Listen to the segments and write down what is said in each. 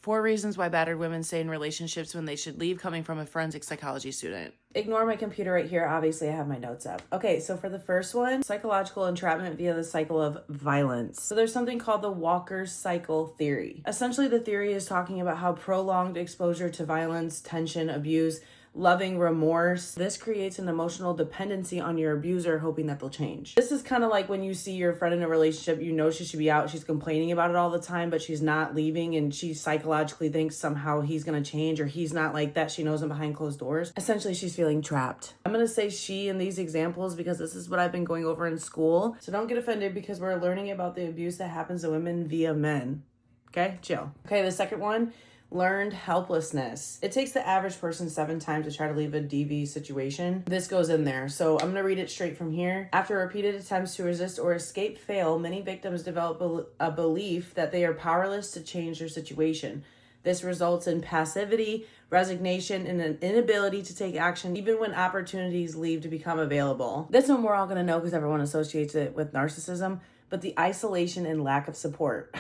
4 reasons why battered women stay in relationships when they should leave, coming from a forensic psychology student. Ignore my computer right here. Obviously, I have my notes up. Okay, so for the first one, psychological entrapment via the cycle of violence. So there's something called the Walker's cycle theory. Essentially, the theory is talking about how prolonged exposure to violence, tension, abuse, loving remorse, this creates an emotional dependency on your abuser, hoping that they'll change. This is kind of like when you see your friend in a relationship, you know she should be out, she's complaining about it all the time, but she's not leaving, and she psychologically thinks somehow he's gonna change, or he's not like that. She knows him behind closed doors. Essentially, she's feeling trapped. I'm gonna say she in these examples because this is what I've been going over in school. So don't get offended because we're learning about the abuse that happens to women via men. Okay, chill. Okay, the second one, learned helplessness. It takes the average person 7 times to try to leave a DV situation. This goes in there. So I'm going to read it straight from here. After repeated attempts to resist or escape fail, many victims develop a belief that they are powerless to change their situation. This results in passivity, resignation, and an inability to take action even when opportunities leave to become available. This one we're all going to know because everyone associates it with narcissism, but the isolation and lack of support.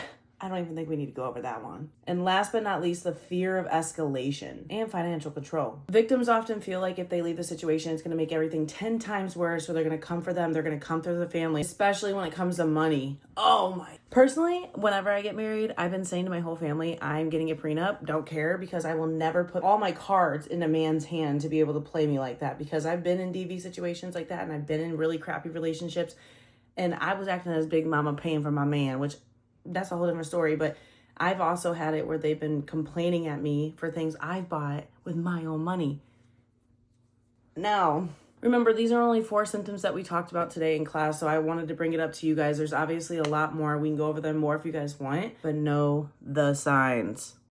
I don't even think we need to go over that one. And last but not least, the fear of escalation and financial control. Victims often feel like if they leave the situation, it's going to make everything 10 times worse, so they're going to come for them. They're going to come through the family, especially when it comes to money. Oh my. Personally, whenever I get married, I've been saying to my whole family, I'm getting a prenup. Don't care, because I will never put all my cards in a man's hand to be able to play me like that, because I've been in DV situations like that, and I've been in really crappy relationships, and I was acting as big mama paying for my man, which that's a whole different story. But I've also had it where they've been complaining at me for things I've bought with my own money. Now, remember, these are only 4 symptoms that we talked about today in class, so I wanted to bring it up to you guys. There's obviously a lot more. We can go over them more if you guys want, but know the signs.